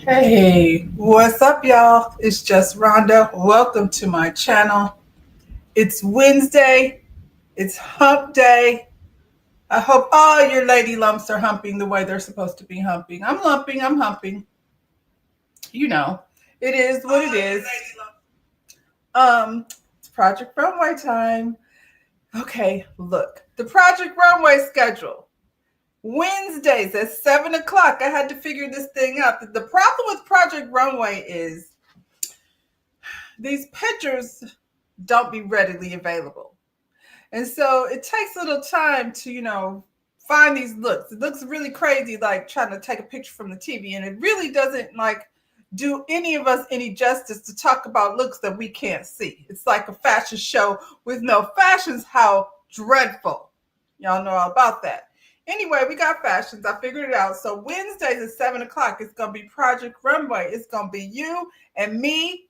Hey, what's up, y'all? It's just Rhonda. Welcome to my channel. It's Wednesday. It's hump day. I hope all your lady lumps are humping the way they're supposed to be humping. I'm lumping, I'm humping. You know, it is what it is. It's Project Runway time. Okay, look, the Project Runway schedule. Wednesdays at 7 o'clock. I had to figure this thing out. The problem with Project Runway is these pictures don't be readily available. And so it takes a little time to, find these looks. It looks really crazy, like trying to take a picture from the TV. And it really doesn't do any of us any justice to talk about looks that we can't see. It's like a fashion show with no fashions. How dreadful. Y'all know all about that. Anyway, we got fashions. I figured it out. So Wednesdays at 7 o'clock, it's going to be Project Runway. It's going to be you and me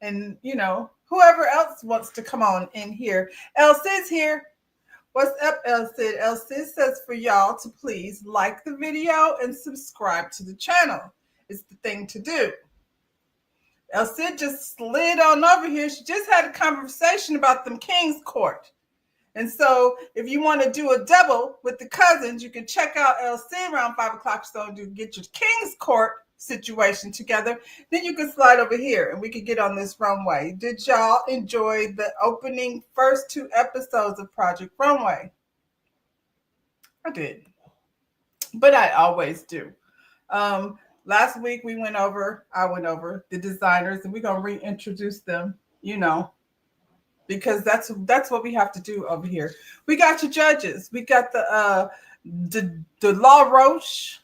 and whoever else wants to come on in here. El Cid's here. What's up, El Cid? El Cid says for y'all to please like the video and subscribe to the channel. It's the thing to do. El Cid just slid on over here. She just had a conversation about them King's Court. And so if you want to do a double with the cousins, you can check out El Cid around 5 o'clock so to get your King's Court situation together. Then you can slide over here and we can get on this runway. Did y'all enjoy the opening first 2 episodes of Project Runway? I did, but I always do. Last week I went over the designers, and we're gonna reintroduce them, because that's what we have to do over here. We got your judges. We got the Law Roach,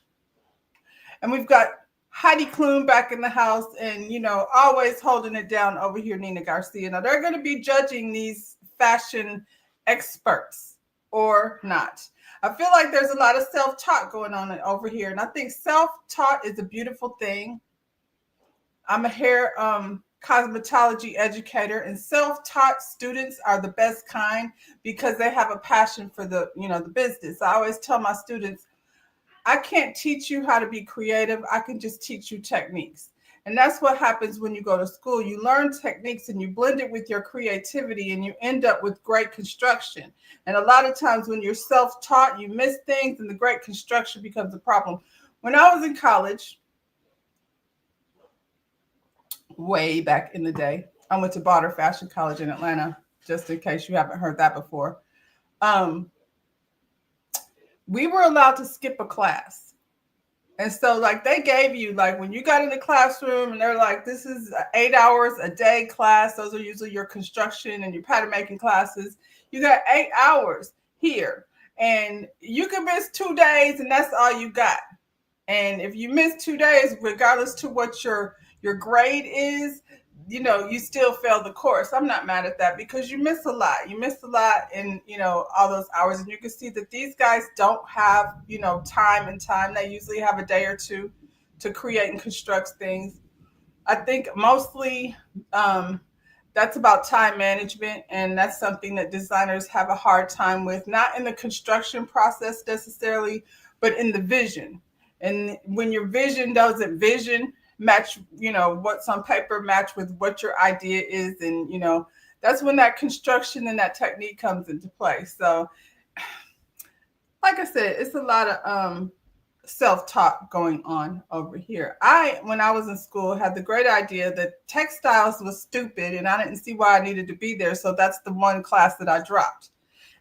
and we've got Heidi Klum back in the house, and always holding it down over here, Nina Garcia. Now they're going to be judging these fashion experts or not. I feel like there's a lot of self-taught going on over here, and I think self-taught is a beautiful thing. I'm a hair cosmetology educator, and self-taught students are the best kind because they have a passion for the business. I always tell my students, I can't teach you how to be creative. I can just teach you techniques. And that's what happens when you go to school. You learn techniques and you blend it with your creativity, and you end up with great construction. And a lot of times when you're self-taught, you miss things, and the great construction becomes a problem. When I was in college, way back in the day, I went to Bauder Fashion College in Atlanta, just in case you haven't heard that before. We were allowed to skip a class. And so they gave you, when you got in the classroom and they're like, this is 8 hours a day class. Those are usually your construction and your pattern making classes. You got 8 hours here, and you can miss 2 days and that's all you got. And if you miss 2 days, regardless to what your grade is, you still fail the course. I'm not mad at that because you miss a lot. You miss a lot in, all those hours. And you can see that these guys don't have, time. They usually have a day or two to create and construct things. I think mostly that's about time management. And that's something that designers have a hard time with, not in the construction process necessarily, but in the vision. And when your vision doesn't match, what's on paper match with what your idea is, and that's when that construction and that technique comes into play. So like I said, it's a lot of self-taught going on over here. When I was in school, had the great idea that textiles was stupid and I didn't see why I needed to be there, so that's the one class that I dropped.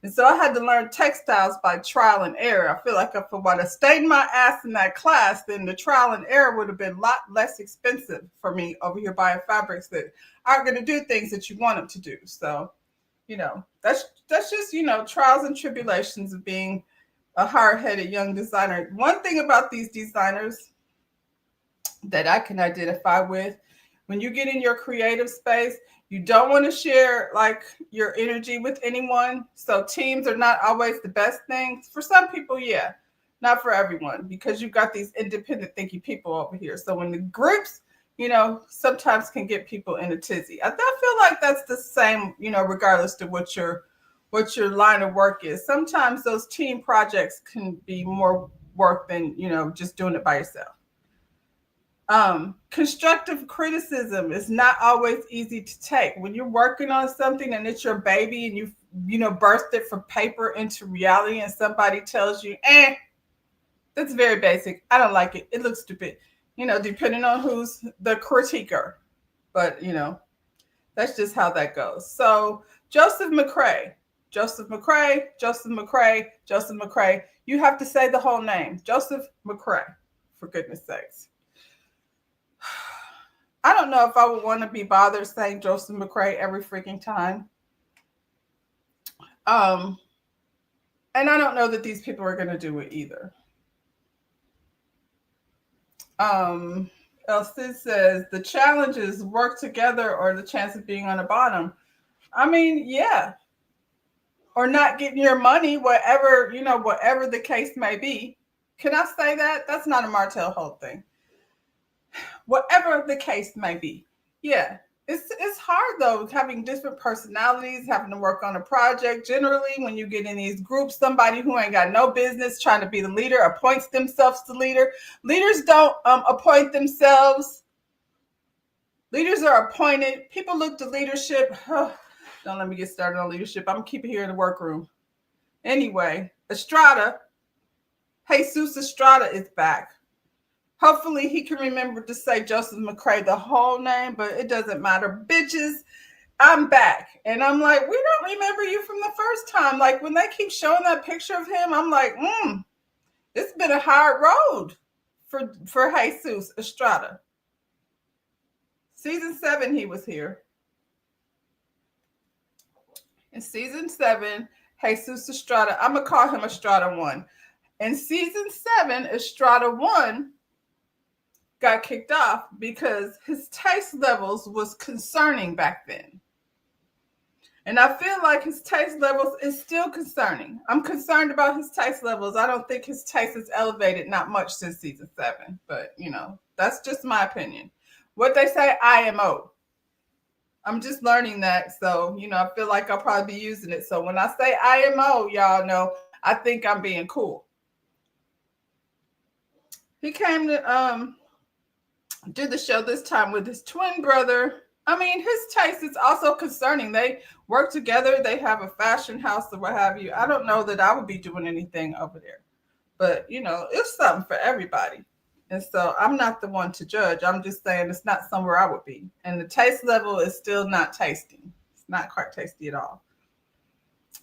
And so I had to learn textiles by trial and error. I feel like if I would have stayed my ass in that class, then the trial and error would have been a lot less expensive for me over here buying fabrics that aren't going to do things that you want them to do. So, that's just, trials and tribulations of being a hard-headed young designer. One thing about these designers that I can identify with, when you get in your creative space, you don't want to share your energy with anyone. So teams are not always the best things. For some people, yeah, not for everyone, because you've got these independent thinking people over here. So when the groups, sometimes can get people in a tizzy. I feel like that's the same, regardless to what your line of work is. Sometimes those team projects can be more work than, just doing it by yourself. Constructive criticism is not always easy to take. When you're working on something and it's your baby and you birthed it from paper into reality and somebody tells you, that's very basic. I don't like it. It looks stupid. Depending on who's the critiquer. But, that's just how that goes. So Joseph McCrae, Joseph McCrae, Joseph McCrae, Joseph McCrae. You have to say the whole name. Joseph McCrae, for goodness sakes. I don't know if I would want to be bothered saying Joseph McCrae every freaking time. And I don't know that these people are going to do it either. Sid says the challenges work together or the chance of being on the bottom. I mean, yeah. Or not getting your money, whatever the case may be. Can I say that? That's not a Martell Holt thing. Whatever the case may be. Yeah. It's hard though, having different personalities, having to work on a project. Generally, when you get in these groups, somebody who ain't got no business trying to be the leader appoints themselves the leader. Leaders don't appoint themselves. Leaders are appointed. People look to leadership. Don't let me get started on leadership. I'm going to keep it here in the workroom. Anyway, Estrada, Jesus Estrada is back. Hopefully he can remember to say Joseph McCrae the whole name, but it doesn't matter. Bitches, I'm back. And I'm like, we don't remember you from the first time. Like when they keep showing that picture of him, I'm like, it's been a hard road for Jesus Estrada. Season 7, he was here. In season 7, Jesus Estrada, I'm going to call him Estrada 1. In season 7, Estrada 1 got kicked off because his taste levels was concerning back then. And I feel like his taste levels is still concerning. I'm concerned about his taste levels. I don't think his taste is elevated not much since season 7. But, that's just my opinion. What they say, IMO. I'm just learning that. So, I feel like I'll probably be using it. So when I say IMO, y'all know, I think I'm being cool. He came to do the show this time with his twin brother. I mean, his taste is also concerning. They work together. They have a fashion house or what have you. I don't know that I would be doing anything over there. But, it's something for everybody. And so I'm not the one to judge. I'm just saying it's not somewhere I would be. And the taste level is still not tasty. It's not quite tasty at all.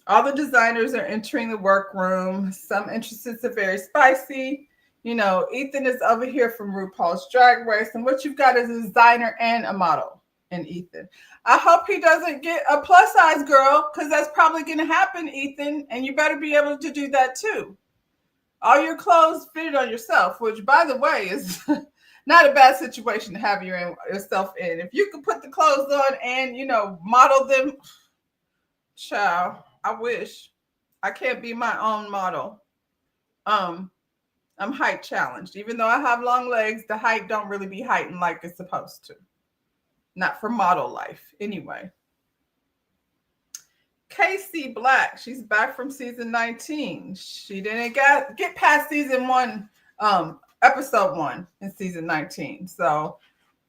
All the designers are entering the workroom. Some entrances are very spicy. Ethan is over here from RuPaul's Drag Race. And what you've got is a designer and a model in Ethan. I hope he doesn't get a plus size girl because that's probably going to happen, Ethan. And you better be able to do that too. All your clothes fitted on yourself, which, by the way, is not a bad situation to have yourself in. If you could put the clothes on and, model them, child, I wish. I can't be my own model. I'm height challenged. Even though I have long legs, the height don't really be heightened like it's supposed to. Not for model life, anyway. Casey Black, she's back from season 19. She didn't get past season 1, episode 1 in season 19. So,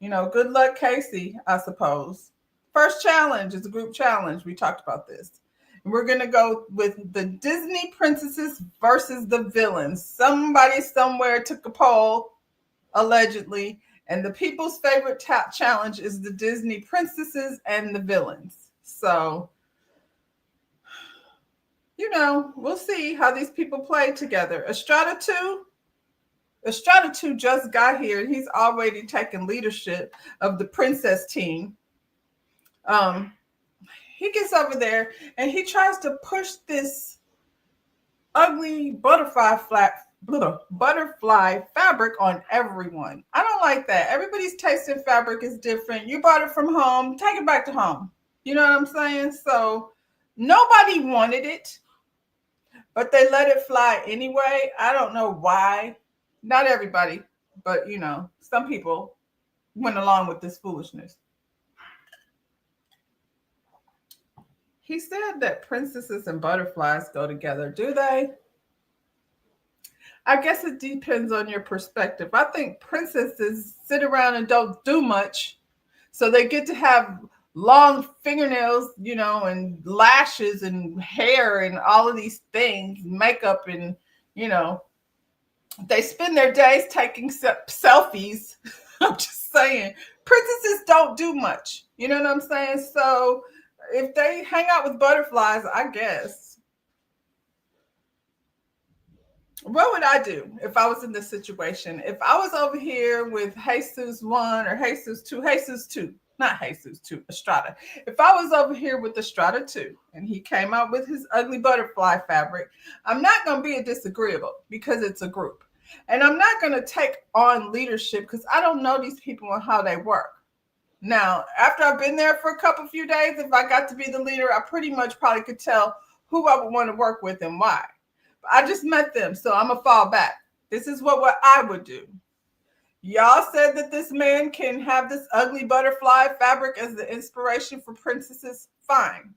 good luck, Casey, I suppose. First challenge is a group challenge. We talked about this. And we're going to go with the Disney princesses versus the villains. Somebody somewhere took a poll, allegedly, and the people's favorite challenge is the Disney princesses and the villains. So, we'll see how these people play together. Estrada 2 just got here. He's already taken leadership of the princess team. He gets over there and he tries to push this ugly butterfly fabric on everyone. I don't like that. Everybody's taste in fabric is different. You bought it from home, take it back to home. You know what I'm saying? So nobody wanted it. But they let it fly anyway. I don't know why. Not everybody, but some people went along with this foolishness. He said that princesses and butterflies go together. Do they? I guess it depends on your perspective. I think princesses sit around and don't do much. So they get to have long fingernails, and lashes and hair and all of these things, makeup, and, you know, they spend their days taking selfies. I'm just saying, princesses don't do much. You know what I'm saying? So if they hang out with butterflies, I guess. What would I do if I was in this situation? If I was over here with Jesus 1 or Jesus 2, not Jesus 2, Estrada. If I was over here with Estrada 2 and he came out with his ugly butterfly fabric, I'm not going to be a disagreeable because it's a group. And I'm not going to take on leadership because I don't know these people and how they work. Now, after I've been there for a few days, if I got to be the leader, I pretty much probably could tell who I would want to work with and why. I just met them, so I'm going to fall back. This is what I would do. Y'all said that this man can have this ugly butterfly fabric as the inspiration for princesses. Fine.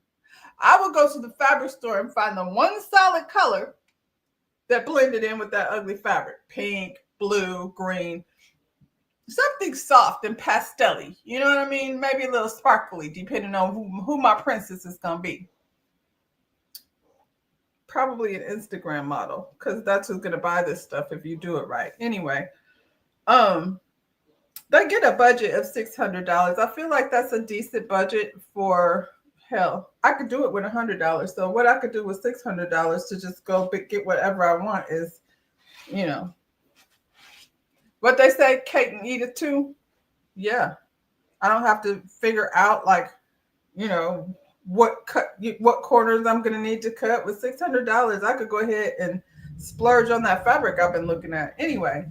I will go to the fabric store and find the one solid color that blended in with that ugly fabric. Pink, blue, green. Something soft and pastel-y. You know what I mean? Maybe a little sparkly, depending on who my princess is going to be. Probably an Instagram model, because that's who's going to buy this stuff if you do it right. Anyway, they get a budget of $600. I feel like that's a decent budget for, hell, I could do it with $100. So what I could do with $600 to just go get whatever I want is, what they say, cake and eat it too. Yeah. I don't have to figure out what corners I'm going to need to cut. With $600, I could go ahead and splurge on that fabric I've been looking at. Anyway,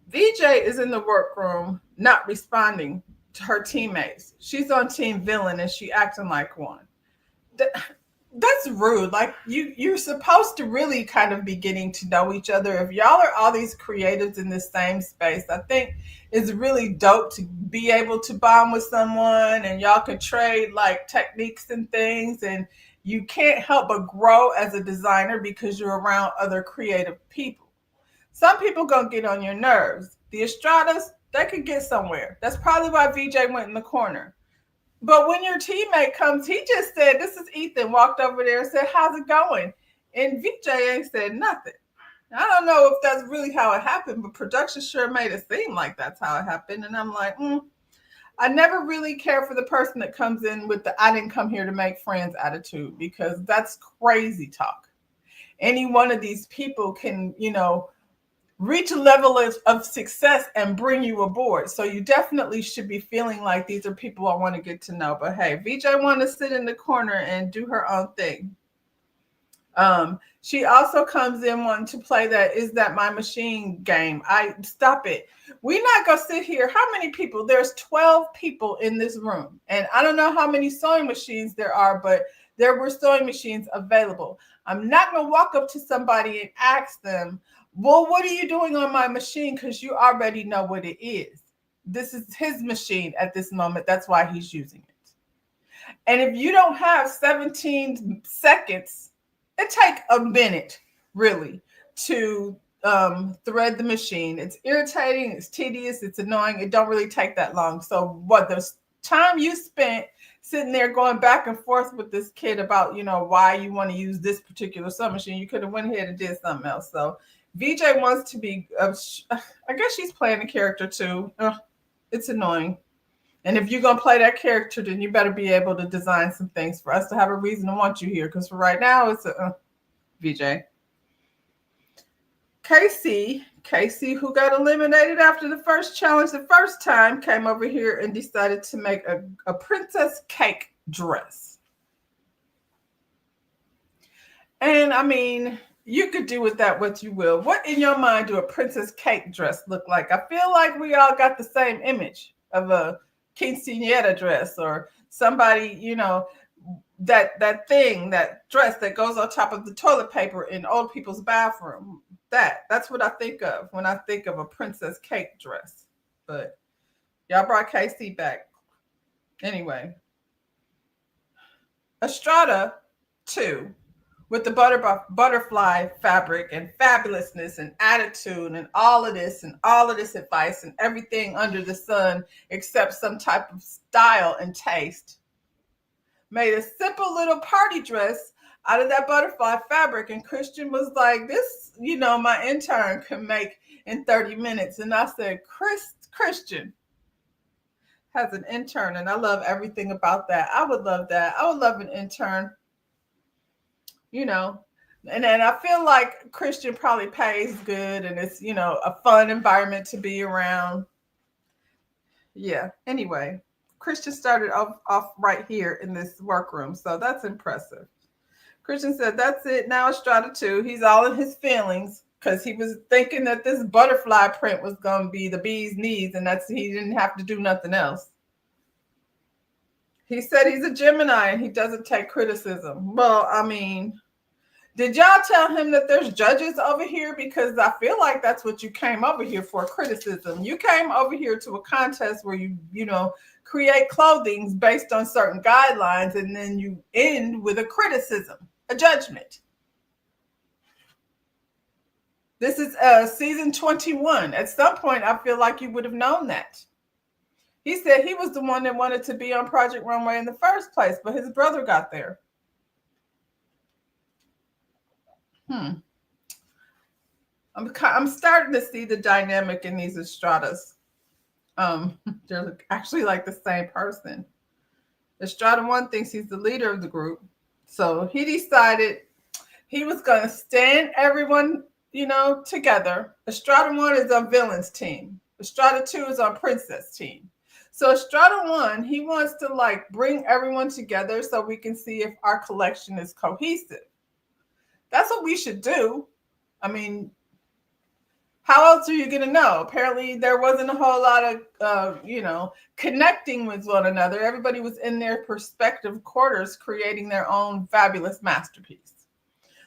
VJ is in the workroom not responding to her teammates. She's on team villain and she acting like one. That's rude. Like you're supposed to really kind of be getting to know each other. If y'all are all these creatives in the same space, I think it's really dope to be able to bond with someone and y'all can trade like techniques and things, and you can't help but grow as a designer because you're around other creative people. Some people gonna get on your nerves. The Estradas, they could get somewhere. That's probably why VJ went in the corner. But when your teammate comes, he just said, "This is Ethan," walked over there and said, "How's it going?" And VJ ain't said nothing. I don't know if that's really how it happened, but production sure made it seem like that's how it happened. And I'm like, I never really care for the person that comes in with the "I didn't come here to make friends" attitude, because that's crazy talk. Any one of these people can, reach a level of success and bring you aboard. So you definitely should be feeling like these are people I want to get to know. But hey, VJ want to sit in the corner and do her own thing. She also comes in wanting to play that "Is That My Machine" game. Stop it. We're not going to sit here. How many people? There's 12 people in this room. And I don't know how many sewing machines there are, but there were sewing machines available. I'm not going to walk up to somebody and ask them, "Well, what are you doing on my machine?" Because you already know what it is. This is his machine at this moment. That's why he's using it. And if you don't have 17 seconds, it takes a minute, really, to thread the machine. It's irritating, it's tedious, it's annoying. It don't really take that long. So what the time you spent sitting there going back and forth with this kid about, why you want to use this particular sewing machine, you could have went ahead and did something else. So VJ wants to be, I guess she's playing a character too. It's annoying. And if you're going to play that character, then you better be able to design some things for us to have a reason to want you here. Because for right now, it's VJ. Casey, who got eliminated after the first challenge the first time, came over here and decided to make a princess cake dress. And I mean, you could do with that what you will. What in your mind do a princess cake dress look like? I feel like we all got the same image of a quinceañera dress or somebody, that thing, that dress that goes on top of the toilet paper in old people's bathroom. That's what I think of when I think of a princess cake dress. But y'all brought Casey back. Anyway, Estrada 2 with the butterfly fabric and fabulousness and attitude and all of this advice and everything under the sun except some type of style and taste. Made a simple little party dress out of that butterfly fabric. And Christian was like, this, my intern can make in 30 minutes. And I said, Christian has an intern, and I love everything about that. I would love that. I would love an intern, And then I feel like Christian probably pays good and it's, a fun environment to be around. Yeah. Anyway, Christian started off right here in this workroom. So that's impressive. Christian said, that's it. Now Estrada 2. He's all in his feelings because he was thinking that this butterfly print was going to be the bee's knees and he didn't have to do nothing else. He said he's a Gemini and he doesn't take criticism. Well, I mean, did y'all tell him that there's judges over here? Because I feel like that's what you came over here for, criticism. You came over here to a contest where you create clothing based on certain guidelines, and then you end with a criticism, a judgment. This is season 21. At some point, I feel like you would have known that. He said he was the one that wanted to be on Project Runway in the first place, but his brother got there. I'm starting to see the dynamic in these Estradas. They're actually like the same person. Estrada 1 thinks he's the leader of the group. So he decided he was going to stand everyone, together. Estrada 1 is on Villain's team. Estrada 2 is on Princess team. So Estrada 1, he wants to bring everyone together so we can see if our collection is cohesive. That's what we should do. I mean, how else are you going to know? Apparently, there wasn't a whole lot of, connecting with one another. Everybody was in their respective quarters creating their own fabulous masterpiece.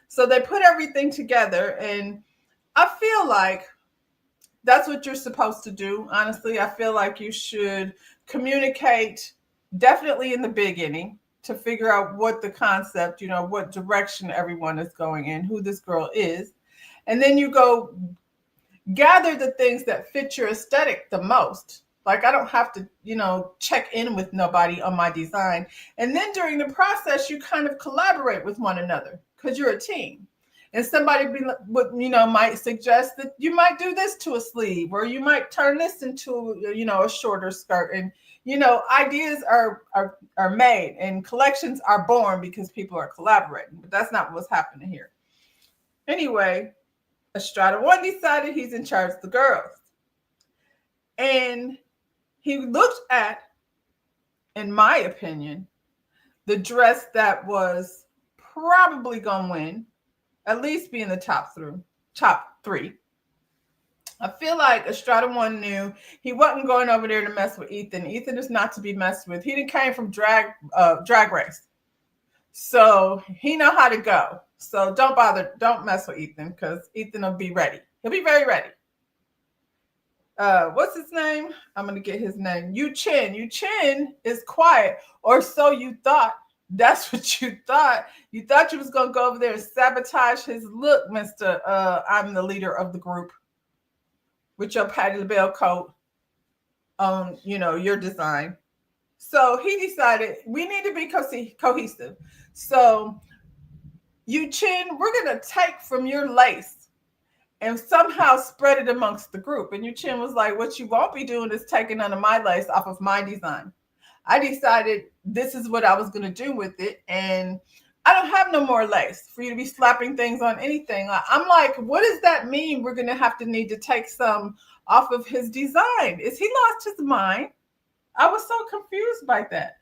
So they put everything together, and I feel like that's what you're supposed to do. Honestly, I feel like you should communicate definitely in the beginning to figure out what the concept, what direction everyone is going in, who this girl is. And then you go gather the things that fit your aesthetic the most. Like, I don't have to, check in with nobody on my design. And then during the process, you kind of collaborate with one another because you're a team. And somebody might suggest that you might do this to a sleeve, or you might turn this into, a shorter skirt. And, ideas are made and collections are born because people are collaborating. But that's not what's happening here. Anyway, Estrada 1 decided he's in charge of the girls. And he looked at, in my opinion, the dress that was probably going to win, at least be in the top three. I feel like Estrada 1 knew he wasn't going over there to mess with Ethan. Ethan is not to be messed with. He didn't came from drag race. So he know how to go. So don't mess with Ethan, because Ethan will be ready. He'll be very ready. What's his name? I'm going to get his name. Yu Chin is quiet, or so you thought. That's what you thought. You thought you was going to go over there and sabotage his look, Mr. I'm the leader of the group, with your Patti LaBelle coat on, your design. So he decided we need to be cohesive. So Yu Chin, we're going to take from your lace and somehow spread it amongst the group. And Yu Chin was like, what you won't be doing is taking none of my lace off of my design. I decided this is what I was going to do with it. And I don't have no more lace for you to be slapping things on anything. I'm like, what does that mean? We're going to need to take some off of his design. Is he lost his mind? I was so confused by that.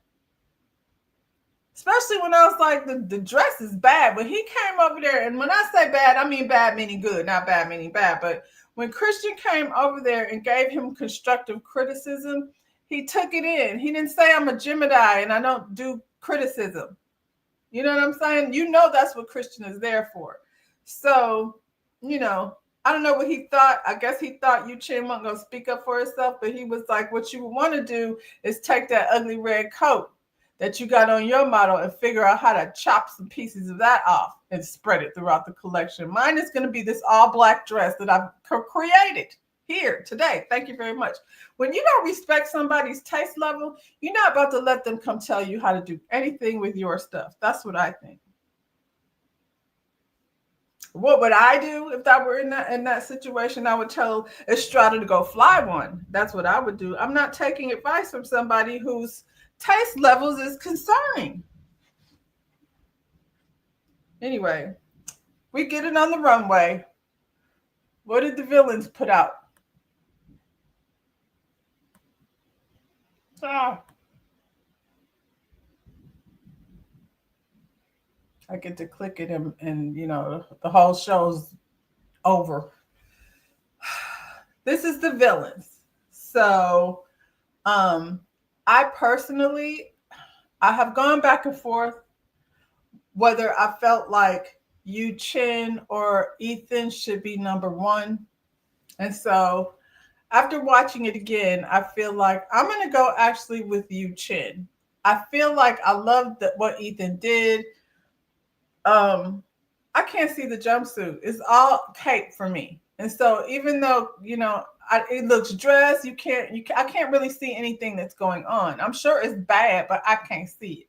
Especially when I was like, the dress is bad. When he came over there, and when I say bad, I mean bad meaning good, not bad meaning bad. But when Christian came over there and gave him constructive criticism, he took it in. He didn't say I'm a Gemini and I don't do criticism. You know what I'm saying? That's what Christian is there for. So, I don't know what he thought. I guess he thought Yu Chin wasn't going to speak up for herself, but he was like, what you want to do is take that ugly red coat that you got on your model and figure out how to chop some pieces of that off and spread it throughout the collection. Mine is going to be this all black dress that I've created here today. Thank you very much. When you don't respect somebody's taste level, you're not about to let them come tell you how to do anything with your stuff. That's what I think. What would I do if I were in that situation? I would tell Estrada to go fly one. That's what I would do. I'm not taking advice from somebody whose taste levels is concerning. Anyway, we get it on the runway. What did the villains put out? Ah, I get to click it and the whole show's over. This is the villains. So I personally, I have gone back and forth whether I felt like Yu Chin or Ethan should be number one. And so after watching it again, I feel like I'm going to go actually with Yu Chin. I feel like I loved what Ethan did. I can't see the jumpsuit. It's all cape for me. And so even though, it looks dressed, I can't really see anything that's going on. I'm sure it's bad, but I can't see it.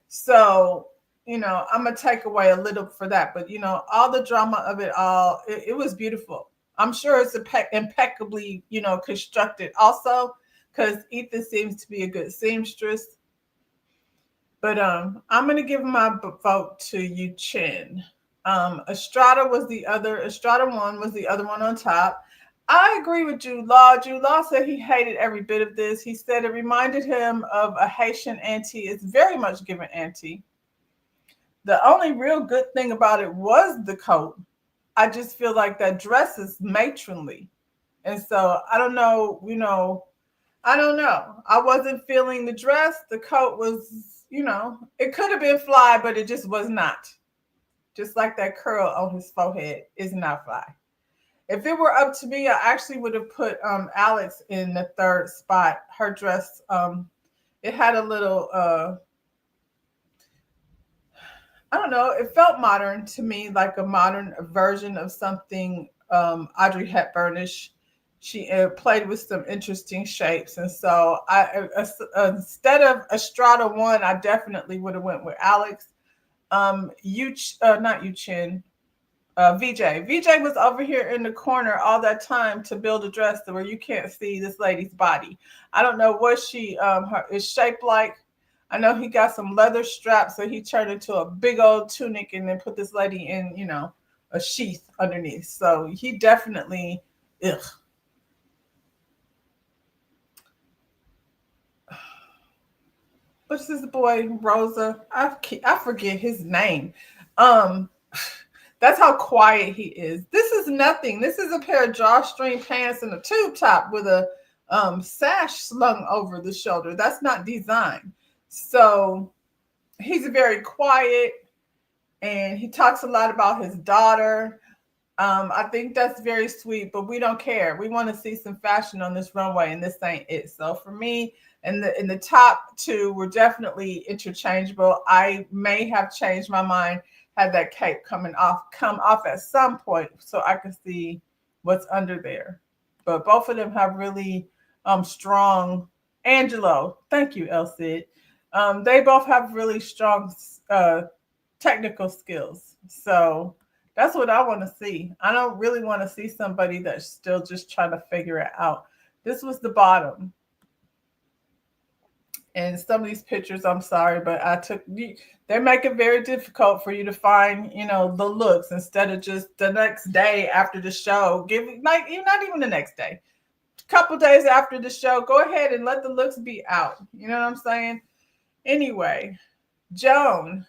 So, I'm going to take away a little for that. But, all the drama of it all, it was beautiful. I'm sure it's impeccably, constructed also because Ethan seems to be a good seamstress. But I'm going to give my vote to Yu Chin. Estrada was the other. Estrada one was the other one on top. I agree with Jude Law. Jude Law said he hated every bit of this. He said it reminded him of a Haitian auntie. It's very much given auntie. The only real good thing about it was the coat. I just feel like that dress is matronly. And so I don't know, I don't know. I wasn't feeling the dress. The coat was, it could have been fly, but it just was not. Just like that curl on his forehead is not fly. If it were up to me, I actually would have put Alex in the third spot. Her dress, it had a little, I don't know, it felt modern to me, like a modern version of something Audrey Hepburnish. She played with some interesting shapes. And so instead of Estrada one, I definitely would have went with Alex. Not Yu Chin. VJ. VJ was over here in the corner all that time to build a dress where you can't see this lady's body. I don't know what she is shaped like. I know he got some leather straps, so he turned into a big old tunic and then put this lady in, a sheath underneath. So he definitely, ugh. What's this boy, Rosa? I forget his name. That's how quiet he is. This is nothing. This is a pair of drawstring pants and a tube top with a sash slung over the shoulder. That's not design. So he's very quiet and he talks a lot about his daughter. I think that's very sweet, but we don't care. We want to see some fashion on this runway, and this ain't it. So for me, in the top two were definitely interchangeable. I may have changed my mind had that cape come off at some point so I could see what's under there. But both of them have really strong. Angelo, thank you, El Cid. They both have really strong technical skills. So that's what I want to see. I don't really want to see somebody that's still just trying to figure it out. This was the bottom. And some of these pictures, I'm sorry, but they make it very difficult for you to find, the looks instead of just the next day after the show. Not even the next day. A couple days after the show, go ahead and let the looks be out. You know what I'm saying? Anyway, Joan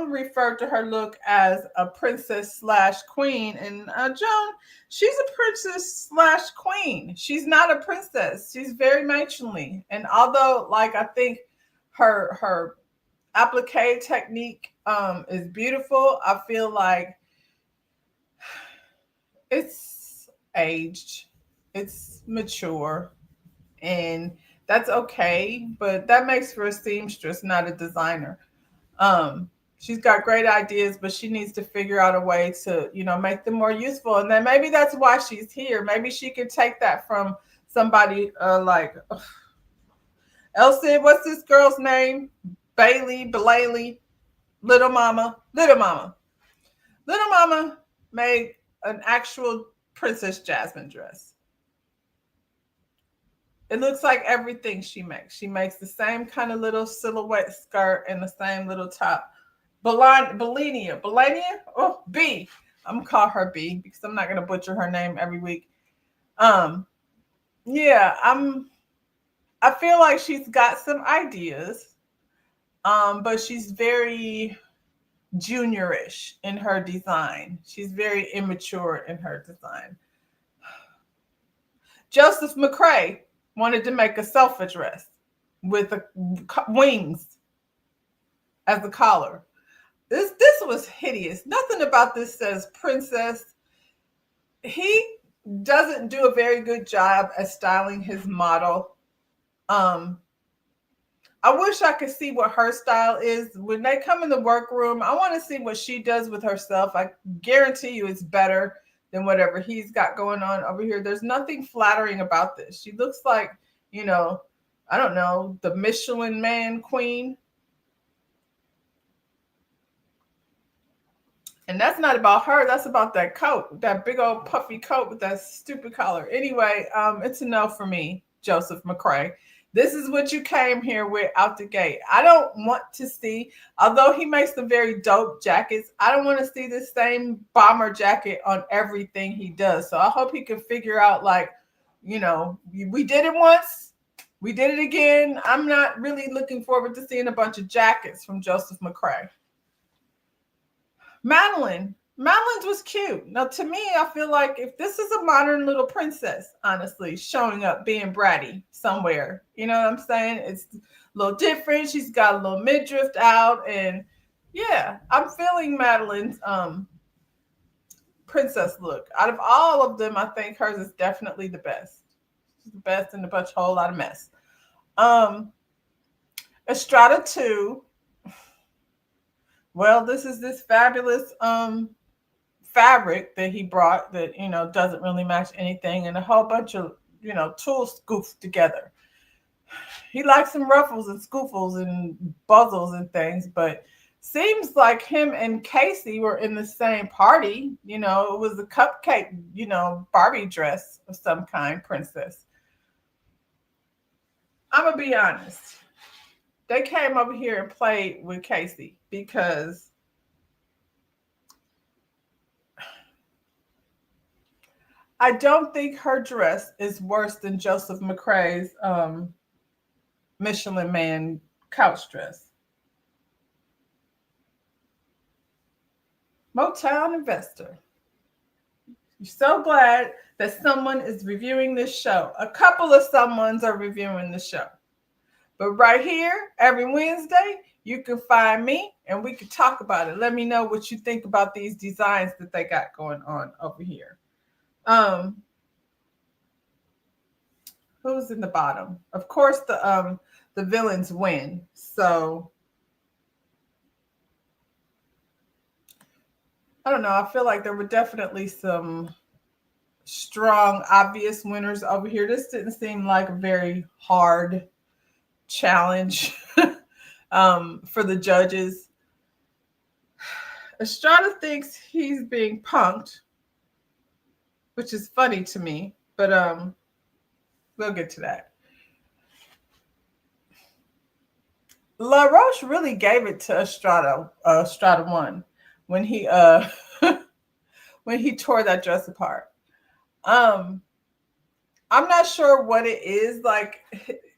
referred to her look as a princess / queen. And Joan, she's a princess / queen. She's not a princess. She's very matronly. And although, I think her applique technique is beautiful, I feel like it's aged, it's mature, and That's okay, but that makes for a seamstress, not a designer. Um, she's got great ideas, but she needs to figure out a way to, make them more useful. And then maybe that's why she's here. Maybe she could take that from somebody like Elsie. What's this girl's name? Bailey, Little Mama, Little Mama, Little Mama made an actual Princess Jasmine dress. It looks like everything she makes. She makes the same kind of little silhouette skirt and the same little top. Belania, oh B. I'm gonna call her B because I'm not gonna butcher her name every week. Um, yeah, I feel like she's got some ideas, but she's very juniorish in her design. She's very immature in her design. Joseph McCray wanted to make a selfie dress with wings as the collar. This was hideous. Nothing about this says princess. He doesn't do a very good job at styling his model. Um, I wish I could see what her style is when they come in the workroom. I want to see what she does with herself. I guarantee you it's better than whatever he's got going on over here. There's nothing flattering about this. She looks like, I don't know, the Michelin Man queen. And that's not about her. That's about that coat, that big old puffy coat with that stupid collar. Anyway, it's a no for me, Joseph McCray. This is what you came here with out the gate. I don't want to see, although he makes some very dope jackets, I don't want to see the same bomber jacket on everything he does. So I hope he can figure out, like, we did it once, we did it again. I'm not really looking forward to seeing a bunch of jackets from Joseph McCray. Madeline's was cute. Now, to me, I feel like if this is a modern little princess, honestly, showing up being bratty somewhere, you know what I'm saying? It's a little different. She's got a little midriff out, and yeah, I'm feeling Madeline's princess look. Out of all of them, I think hers is definitely the best. She's the best in a bunch, whole lot of mess. Um, Estrada 2. Well, this is this fabulous fabric that he brought that doesn't really match anything, and a whole bunch of tools scoofed together. He likes some ruffles and scoofles and buzzles and things, but seems like him and Casey were in the same party. It was a cupcake, Barbie dress of some kind, princess. I'm gonna be honest. They came over here and played with Casey because I don't think her dress is worse than Joseph McCray's Michelin Man couch dress. Motown investor. You're so glad that someone is reviewing this show. A couple of someones are reviewing the show. But right here, every Wednesday, you can find me and we can talk about it. Let me know what you think about these designs that they got going on over here. Who's in the bottom? Of course, the villains win. So I don't know. I feel like there were definitely some strong, obvious winners over here. This didn't seem like a very hard challenge for the judges. Estrada thinks he's being punked, which is funny to me, but we'll get to that. La Roche really gave it to Estrada 1 when he when he tore that dress apart. I'm not sure what it is. Like,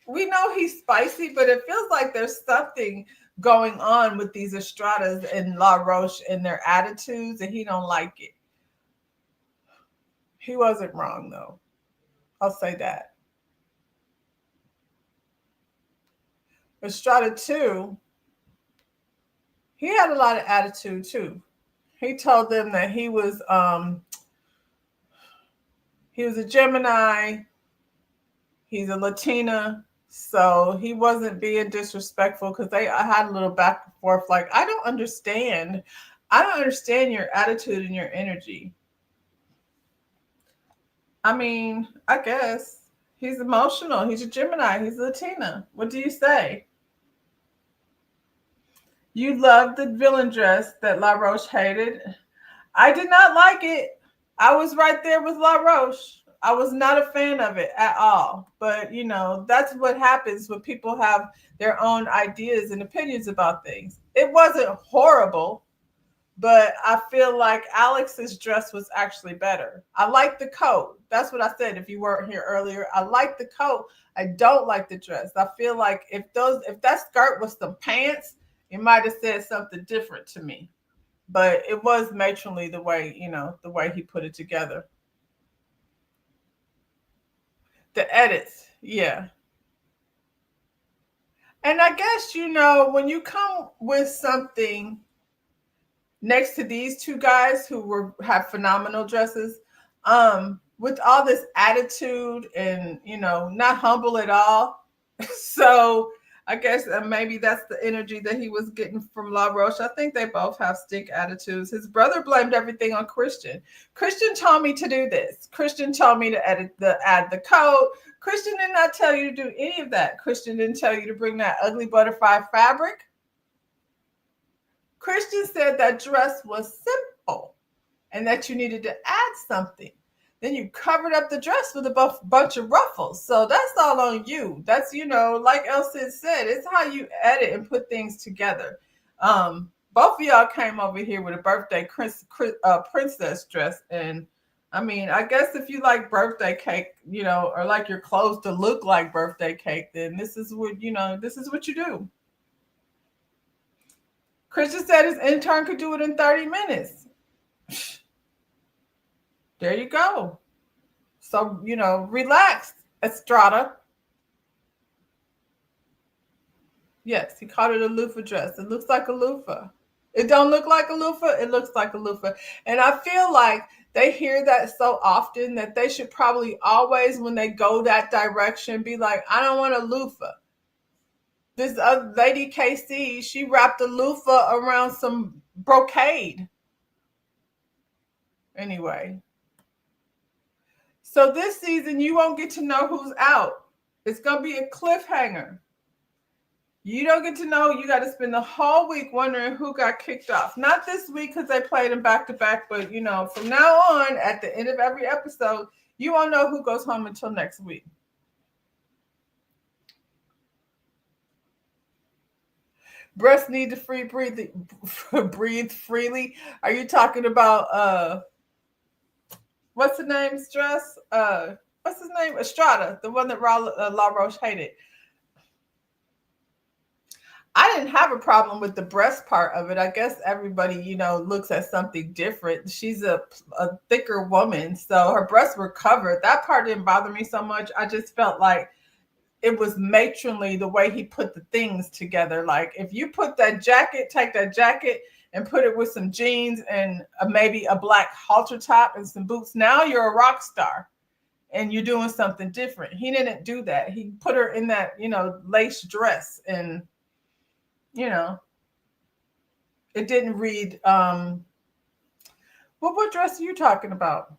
we know he's spicy, but it feels like there's something going on with these Estradas and La Roche and their attitudes, and he don't like it. He wasn't wrong, though. I'll say that. Estrada 2, he had a lot of attitude, too. He told them that he was a Gemini, he's a Latina, So he wasn't being disrespectful because I had a little back and forth. Like, I don't understand. I don't understand your attitude and your energy. I mean, I guess he's emotional. He's a Gemini. He's a Latina. What do you say? You love the villain dress that La Roche hated. I did not like it. I was right there with La Roche. I was not a fan of it at all. But, that's what happens when people have their own ideas and opinions about things. It wasn't horrible, but I feel like Alex's dress was actually better. I like the coat. That's what I said if you weren't here earlier. I like the coat. I don't like the dress. I feel like if that skirt was some pants, it might have said something different to me. But it was matronly the way he put it together. The edits, yeah. And I guess when you come with something next to these two guys who have phenomenal dresses, with all this attitude and not humble at all. So I guess maybe that's the energy that he was getting from La Roche. I think they both have stink attitudes. His brother blamed everything on Christian. Christian told me to do this. Christian told me to add the code. Christian did not tell you to do any of that. Christian didn't tell you to bring that ugly butterfly fabric. Christian said that dress was simple and that you needed to add something. Then you covered up the dress with a bunch of ruffles. So that's all on you. That's, like Elsa said, it's how you edit and put things together. Both of y'all came over here with a birthday princess dress. And I mean, I guess if you like birthday cake, or like your clothes to look like birthday cake, then this is what you do. Christian said his intern could do it in 30 minutes. There you go. So, relax, Estrada. Yes, he called it a loofah dress. It looks like a loofah. It don't look like a loofah. It looks like a loofah. And I feel like they hear that so often that they should probably always, when they go that direction, be like, I don't want a loofah. This other lady, KC, she wrapped a loofah around some brocade. Anyway. So this season, you won't get to know who's out. It's going to be a cliffhanger. You don't get to know. You got to spend the whole week wondering who got kicked off. Not this week because they played them back to back, but, from now on, at the end of every episode, you won't know who goes home until next week. Breasts need to breathe freely. Are you talking about what's the name's dress? What's his name? Estrada, the one that La Roche hated. I didn't have a problem with the breast part of it. I guess everybody, looks at something different. She's a thicker woman, so her breasts were covered. That part didn't bother me so much. I just felt like it was matronly the way he put the things together. Like if you take that jacket and put it with some jeans and maybe a black halter top and some boots, now you're a rock star and you're doing something different. He didn't do that. He put her in that, lace dress and, it didn't read, what dress are you talking about?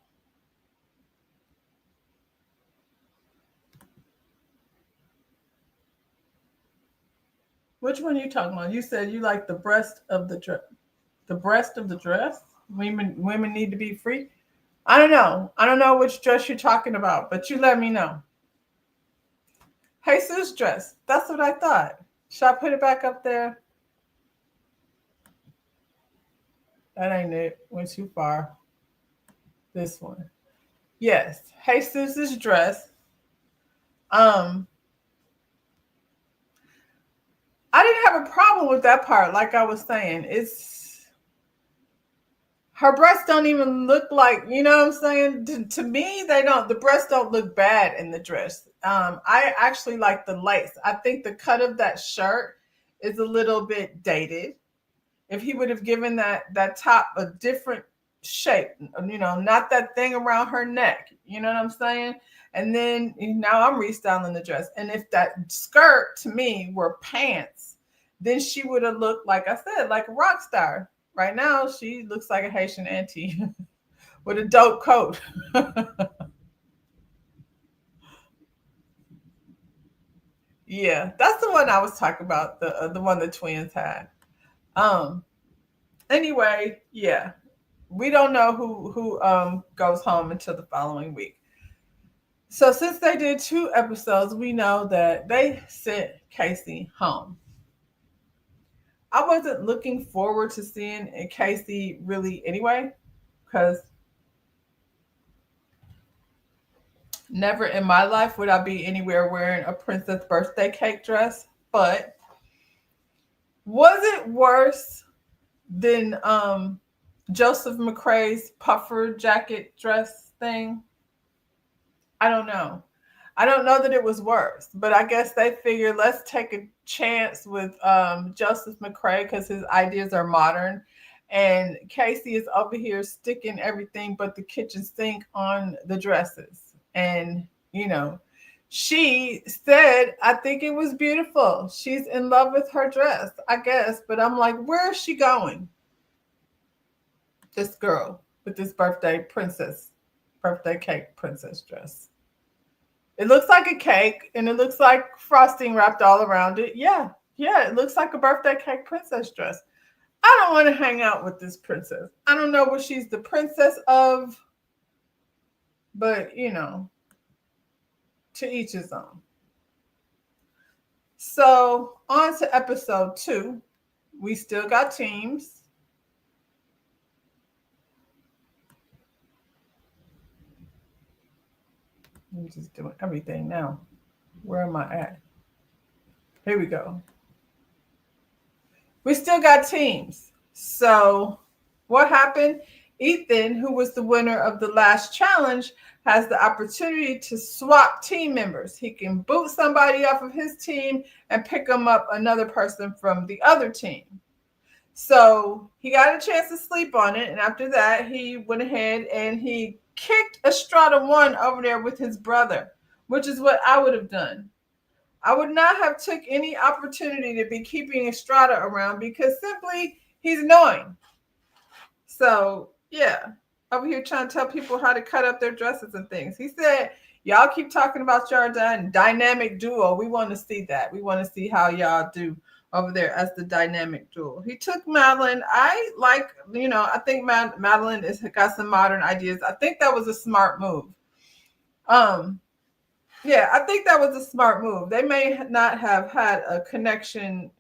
Which one are you talking about? You said you like the breast of the dress. The breast of the dress? Women need to be free? I don't know. I don't know which dress you're talking about, but you let me know. Jesus dress. That's what I thought. Should I put it back up there? That ain't it. Went too far. This one. Yes. Jesus's dress. I didn't have a problem with that part. Like I was saying, her breasts don't even look like, you know what I'm saying? To me, the breasts don't look bad in the dress. I actually like the lace. I think the cut of that shirt is a little bit dated. If he would have given that top a different shape, not that thing around her neck, you know what I'm saying? And then now I'm restyling the dress. And if that skirt to me were pants, then she would have looked, like I said, like a rock star. Right now, she looks like a Haitian auntie with a dope coat. Yeah, that's the one I was talking about, the one the twins had. Um. Anyway, yeah, we don't know who goes home until the following week. So since they did 2 episodes, we know that they sent Casey home. I wasn't looking forward to seeing Casey really anyway, because never in my life would I be anywhere wearing a princess birthday cake dress. But was it worse than Joseph McCrae's puffer jacket dress thing? I don't know. I don't know that it was worse, but I guess they figured let's take a chance with Joseph McCrae because his ideas are modern. And Casey is over here sticking everything but the kitchen sink on the dresses. And, she said, I think it was beautiful. She's in love with her dress, I guess. But I'm like, where is she going? This girl with this birthday cake princess dress. It looks like a cake and it looks like frosting wrapped all around it. Yeah, yeah, it looks like a birthday cake princess dress. I don't want to hang out with this princess. I don't know what she's the princess of, but to each his own. So, on to episode 2. We still got teams. I'm just doing everything now. Where am I at? Here we go. We still got teams. So, what happened? Ethan, who was the winner of the last challenge, has the opportunity to swap team members. He can boot somebody off of his team and pick them up another person from the other team. So he got a chance to sleep on it. And after that, he went ahead and he kicked Estrada 1 over there with his brother, which is what I would have done. I would not have took any opportunity to be keeping Estrada around because simply he's annoying. So, yeah, over here trying to tell people how to cut up their dresses and things. He said, y'all keep talking about your dynamic duo. We want to see that. We want to see how y'all do over there as the dynamic duo. He took Madeline. I think Madeline has got some modern ideas. I think that was a smart move. Yeah, I think that was a smart move. They may not have had a connection,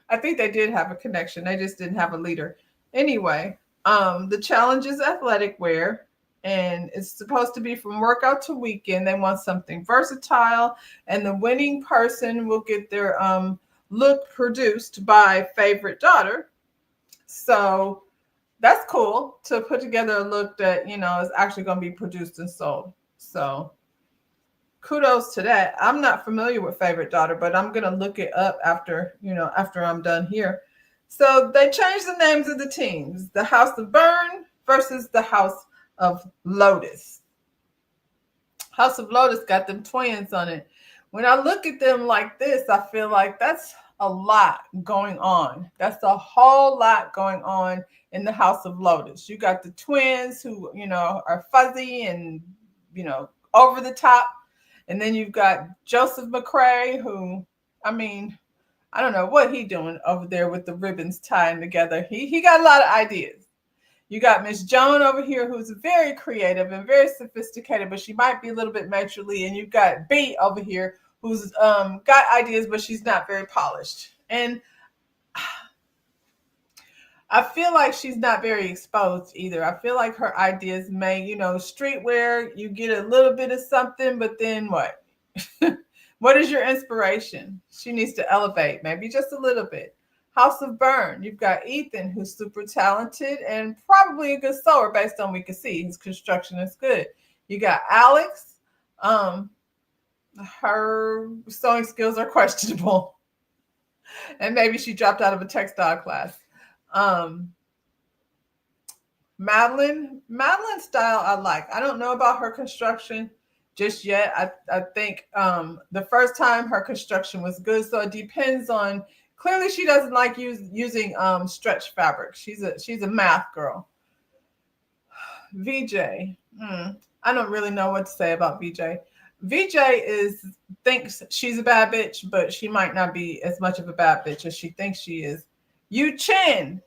I think they did have a connection. They just didn't have a leader. Anyway, the challenge is athletic wear, and it's supposed to be from workout to weekend. They want something versatile, and the winning person will get their look produced by favorite daughter. So that's cool to put together a look that, is actually going to be produced and sold. So kudos to that. I'm not familiar with favorite daughter, but I'm going to look it up after I'm done here. So they changed the names of the teams. The House of Burn versus the House of Lotus. House of Lotus got them twins on it. When I look at them like this, I feel like that's a lot going on. That's a whole lot going on in the House of Lotus. You got the twins who, are fuzzy and, over the top. And then you've got Joseph McCrae, who, I don't know what he's doing over there with the ribbons tying together. He got a lot of ideas. You got Miss Joan over here, who's very creative and very sophisticated, but she might be a little bit matronly. And you've got B over here, who's got ideas, but she's not very polished. And I feel like she's not very exposed either. I feel like her ideas may, streetwear, you get a little bit of something, but then what? What is your inspiration? She needs to elevate, maybe just a little bit. House of Burn, you've got Ethan, who's super talented and probably a good sewer based on what we can see. His construction is good. You got Alex. Her sewing skills are questionable. And maybe she dropped out of a textile class. Madeline style I like. I don't know about her construction just yet. I think the first time her construction was good, so it depends on. Clearly, she doesn't like using stretch fabric. She's a math girl. VJ. I don't really know what to say about VJ. VJ thinks she's a bad bitch, but she might not be as much of a bad bitch as she thinks she is. Yu Chin.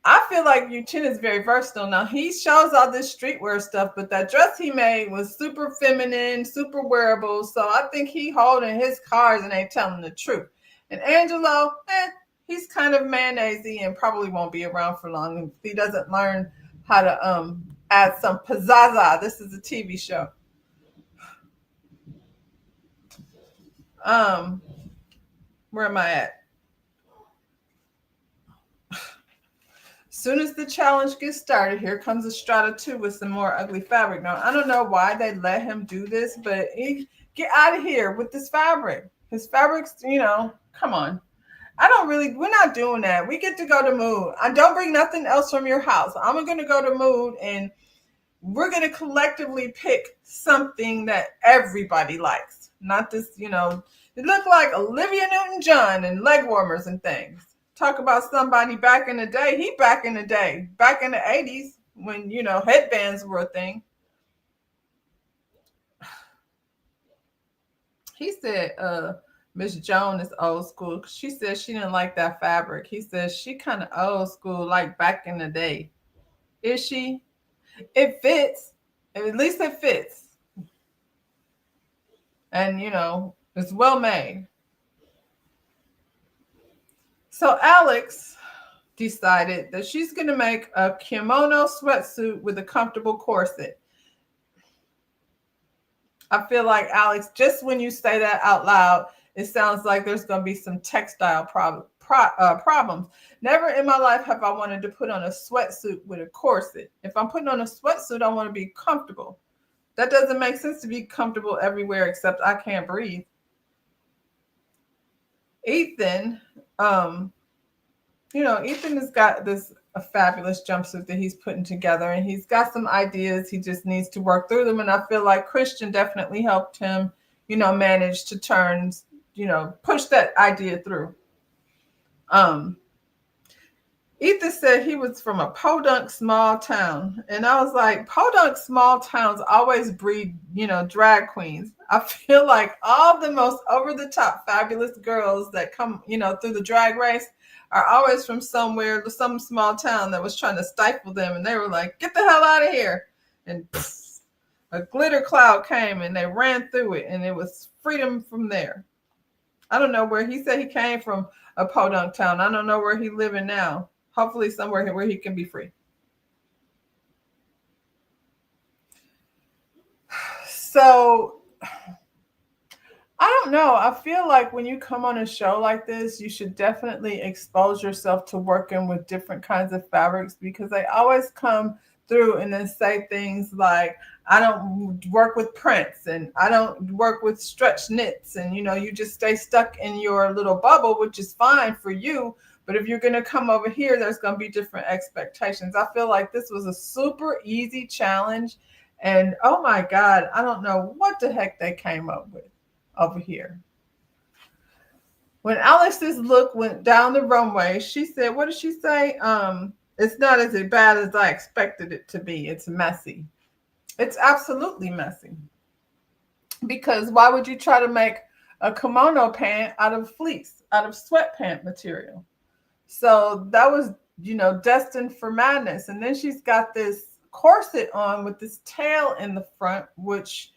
I feel like Yu Chin is very versatile. Now he shows all this streetwear stuff, but that dress he made was super feminine, super wearable. So I think he holding his cards and ain't telling the truth. And Angelo, he's kind of mayonnaisey and probably won't be around for long if he doesn't learn how to add some pizzazz. This is a TV show. Where am I at? Soon as the challenge gets started, here comes a Strata 2 with some more ugly fabric. Now, I don't know why they let him do this, but get out of here with this fabric. His fabric's, come on. We're not doing that. We get to go to Mood. I don't bring nothing else from your house. I'm going to go to Mood and we're going to collectively pick something that everybody likes. Not this, it looked like Olivia Newton-John and leg warmers and things. Talk about somebody back in the day. He back in the day, back in the 80s when, headbands were a thing. He said, Miss Joan is old school. She said she didn't like that fabric. He says she kind of old school, like back in the day. Is she? It fits. At least it fits. And, it's well made. So Alex decided that she's going to make a kimono sweatsuit with a comfortable corset. I feel like, Alex, just when you say that out loud, it sounds like there's going to be some textile problems. Never in my life have I wanted to put on a sweatsuit with a corset. If I'm putting on a sweatsuit, I want to be comfortable. That doesn't make sense to be comfortable everywhere except I can't breathe. Ethan, Ethan has got a fabulous jumpsuit that he's putting together, and he's got some ideas. He just needs to work through them. And I feel like Christian definitely helped him, manage to push that idea through. Ethan said he was from a podunk small town. And I was like, podunk small towns always breed, drag queens. I feel like all the most over-the-top fabulous girls that come, through the drag race are always from some small town that was trying to stifle them. And they were like, get the hell out of here. And pff, a glitter cloud came and they ran through it. And it was freedom from there. I don't know where he said he came from, a podunk town. I don't know where he's living now. Hopefully somewhere where he can be free. So, I don't know. I feel like when you come on a show like this, you should definitely expose yourself to working with different kinds of fabrics because they always come through and then say things like, I don't work with prints and I don't work with stretch knits. And, you just stay stuck in your little bubble, which is fine for you. But if you're going to come over here, there's going to be different expectations. I feel like this was a super easy challenge. And oh my God, I don't know what the heck they came up with over here. When Alex's look went down the runway, she said, what did she say? It's not as bad as I expected it to be. It's messy. It's absolutely messy. Because why would you try to make a kimono pant out of fleece, out of sweatpant material? So that was, destined for madness. And then she's got this corset on with this tail in the front, which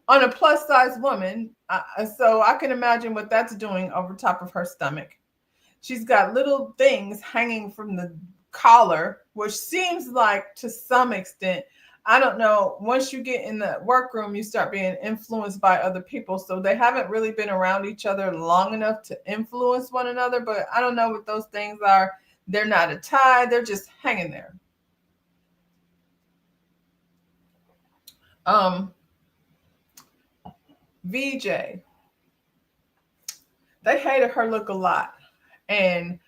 on a plus size woman. So I can imagine what that's doing over top of her stomach. She's got little things hanging from the collar, which seems like to some extent, I don't know, once you get in the workroom, you start being influenced by other people. So they haven't really been around each other long enough to influence one another. But I don't know what those things are. They're not a tie. They're just hanging there. VJ. They hated her look a lot. And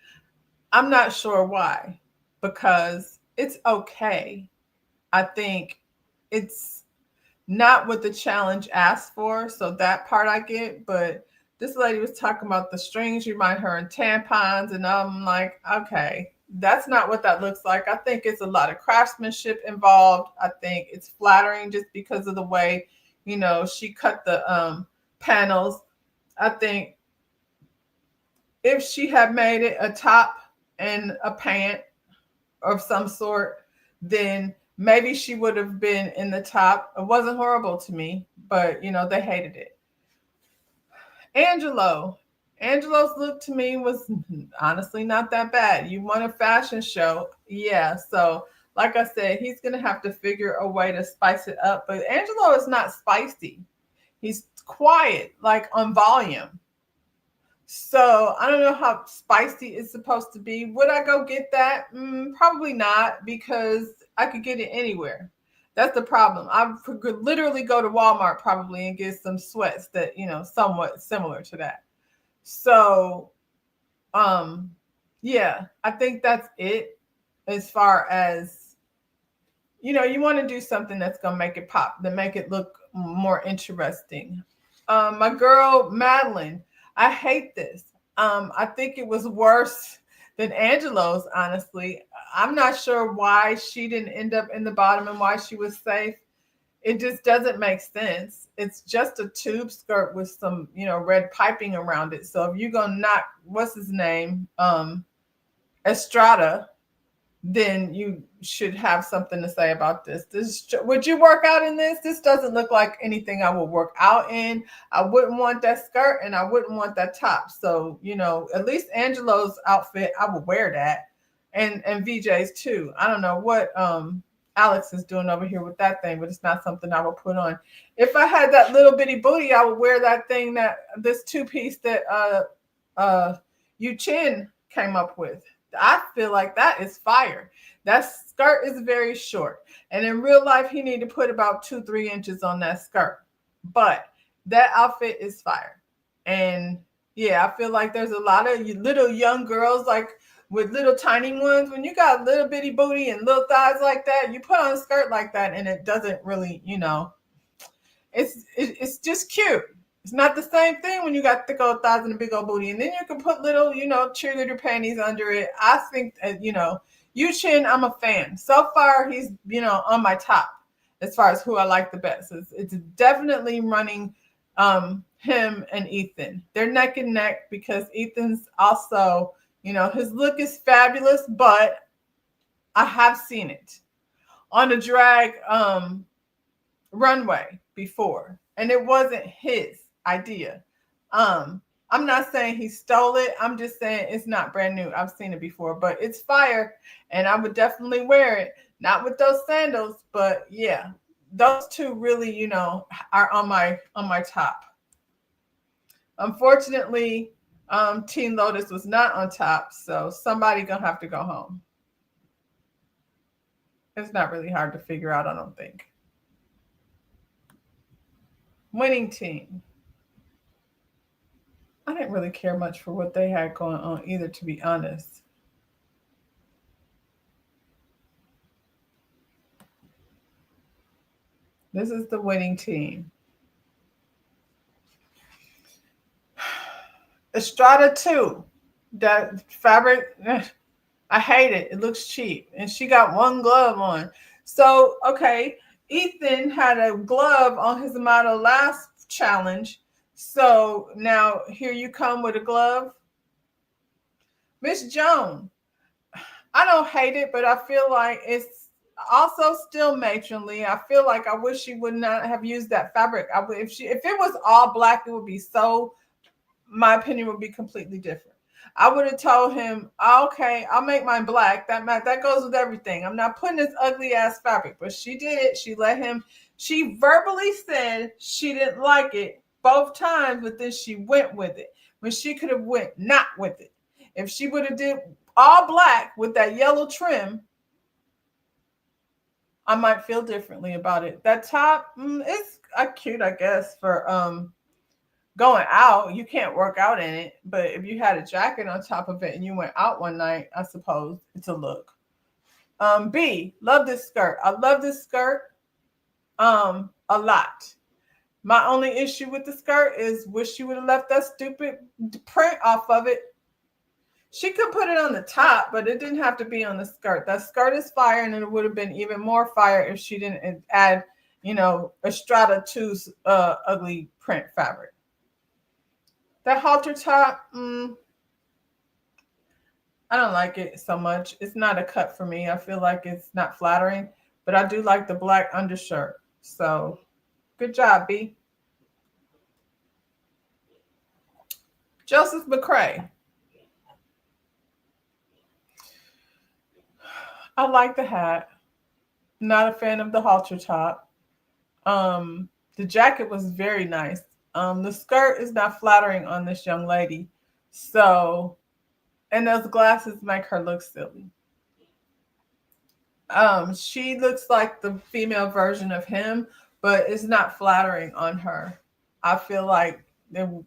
I'm not sure why. because it's okay. I think it's not what the challenge asked for. So that part I get, but this lady was talking about the strings remind her in tampons, and I'm like, okay, that's not what that looks like. I think it's a lot of craftsmanship involved. I think it's flattering just because of the way, she cut the panels. I think if she had made it a top and a pant of some sort, then maybe she would have been in the top. It wasn't horrible to me, but they hated it. Angelo's look to me was honestly not that bad. You want a fashion show, yeah. So, like I said, he's gonna have to figure a way to spice it up. But Angelo is not spicy. He's quiet, like on volume. So I don't know how spicy it's supposed to be. Would I go get that? Probably not, because I could get it anywhere. That's the problem. I could literally go to Walmart probably and get some sweats that, somewhat similar to that. So, um, yeah, I think that's it as far as, you want to do something that's going to make it pop, that make it look more interesting. My girl, Madeline, I hate this. I think it was worse than Angelo's, honestly. I'm not sure why she didn't end up in the bottom and why she was safe. It just doesn't make sense. It's just a tube skirt with some, red piping around it. So if you're gonna knock, what's his name, Estrada, then you should have something to say about this. Would you work out in this? This doesn't look like anything I would work out in. I wouldn't want that skirt and I wouldn't want that top. So, at least Angelo's outfit, I would wear that. And VJ's too. I don't know what Alex is doing over here with that thing, but it's not something I would put on. If I had that little bitty booty, I would wear that thing, this two-piece that Yu Chin came up with. I feel like that is fire. That skirt is very short. And in real life, he need to put about 2-3 inches on that skirt. But that outfit is fire. And yeah, I feel like there's a lot of little young girls like with little tiny ones. When you got little bitty booty and little thighs like that, you put on a skirt like that and it doesn't really, it's just cute. It's not the same thing when you got thick old thighs and a big old booty. And then you can put little, cheerleader panties under it. I think, Yu Chin, I'm a fan. So far, he's, on my top as far as who I like the best. It's definitely running him and Ethan. They're neck and neck because Ethan's also, his look is fabulous, but I have seen it on a drag runway before, and it wasn't his idea. I'm not saying he stole it. I'm just saying it's not brand new. I've seen it before, but it's fire, and I would definitely wear it. Not with those sandals, but yeah, those two really, are on my top. Unfortunately, Teen Lotus was not on top, so somebody gonna have to go home. It's not really hard to figure out, I don't think. Winning team. I didn't really care much for what they had going on either, to be honest. This is the winning team. Estrada too. That fabric, I hate it. It looks cheap. And she got one glove on. So, okay, Ethan had a glove on his model last challenge. So now here you come with a glove. Miss Joan, I don't hate it, but I feel like it's also still matronly. I feel like I wish she would not have used that fabric. If it was all black, it would be so, my opinion would be completely different. I would have told him, okay, I'll make mine black. That goes with everything. I'm not putting this ugly ass fabric. But she did. She let him. She verbally said she didn't like it both times, but then she went with it when she could have went not with it. If she would have did all black with that yellow trim, I might feel differently about it. That top, it's cute, I guess, for going out. You can't work out in it, but if you had a jacket on top of it and you went out one night, I suppose it's a look. B, love this skirt. I love this skirt a lot. My only issue with the skirt is wish she would have left that stupid print off of it. She could put it on the top, but it didn't have to be on the skirt. That skirt is fire, and it would have been even more fire if she didn't add, Estrada 2's ugly print fabric. That halter top, I don't like it so much. It's not a cut for me. I feel like it's not flattering, but I do like the black undershirt. So good job, B. Joseph McCrae. I like the hat. Not a fan of the halter top. The jacket was very nice. The skirt is not flattering on this young lady. So, and those glasses make her look silly. She looks like the female version of him, but it's not flattering on her. I feel like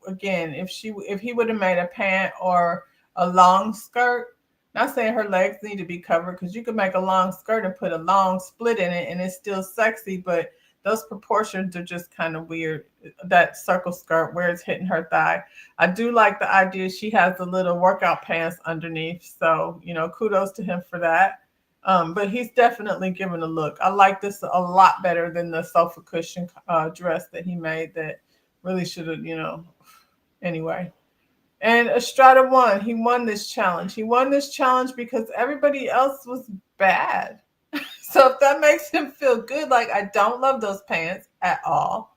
again, if he would have made a pant or a long skirt, not saying her legs need to be covered because you could make a long skirt and put a long split in it and it's still sexy, but those proportions are just kind of weird. That circle skirt where it's hitting her thigh. I do like the idea she has the little workout pants underneath. So, kudos to him for that. But he's definitely given a look. I like this a lot better than the sofa cushion dress that he made that really should have, anyway. And Estrada won. He won this challenge. He won this challenge because everybody else was bad. So if that makes him feel good, like I don't love those pants at all.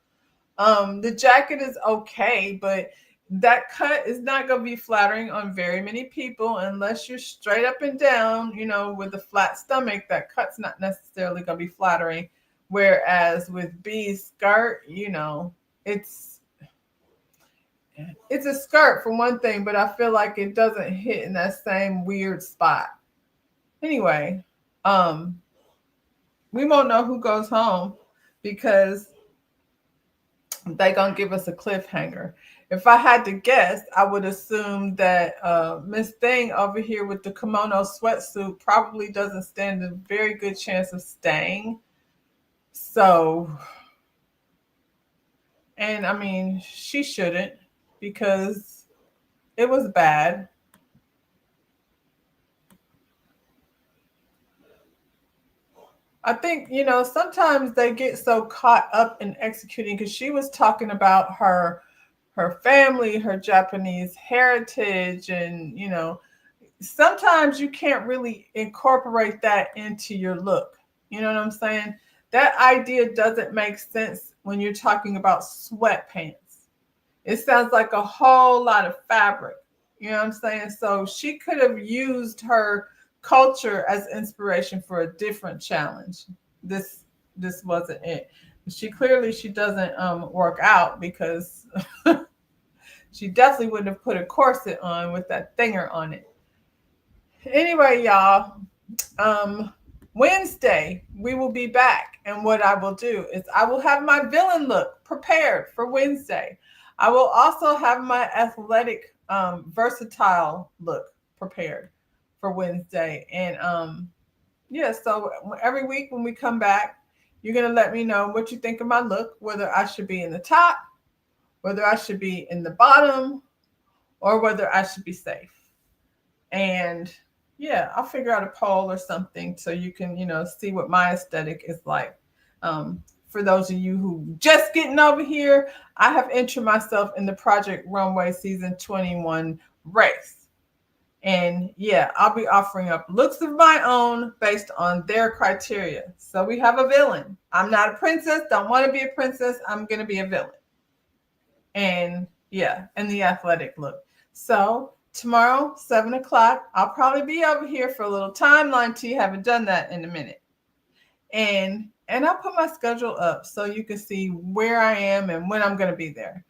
The jacket is okay, but that cut is not going to be flattering on very many people unless you're straight up and down, with a flat stomach. That cut's not necessarily going to be flattering. Whereas with B's skirt, it's a skirt for one thing, but I feel like it doesn't hit in that same weird spot. Anyway, we won't know who goes home because they're going to give us a cliffhanger. If I had to guess, I would assume that Miss Thing over here with the kimono sweatsuit probably doesn't stand a very good chance of staying. So, and I mean, she shouldn't because it was bad. I think, sometimes they get so caught up in executing because she was talking about her family, her Japanese heritage, and sometimes you can't really incorporate that into your look. You know what I'm saying? That idea doesn't make sense when you're talking about sweatpants. It sounds like a whole lot of fabric. You know what I'm saying? So she could have used her culture as inspiration for a different challenge. This wasn't it. She doesn't work out because she definitely wouldn't have put a corset on with that thinger on it. Anyway, y'all, Wednesday we will be back, and what I will do is I will have my villain look prepared for Wednesday. I will also have my athletic, versatile look prepared for Wednesday, and so every week when we come back, you're gonna let me know what you think of my look, whether I should be in the top, whether I should be in the bottom, or whether I should be safe. And I'll figure out a poll or something so you can, see what my aesthetic is like. For those of you who just getting over here, I have entered myself in the Project Runway Season 21 race. And I'll be offering up looks of my own based on their criteria. So we have a villain. I'm not a princess, don't want to be a princess. I'm going to be a villain. And and the athletic look. So tomorrow, 7:00, I'll probably be over here for a little timeline tea. Haven't done that in a minute. And I'll put my schedule up so you can see where I am and when I'm going to be there.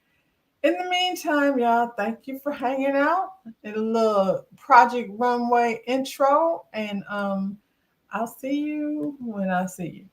In the meantime, y'all, thank you for hanging out in a little Project Runway intro. And I'll see you when I see you.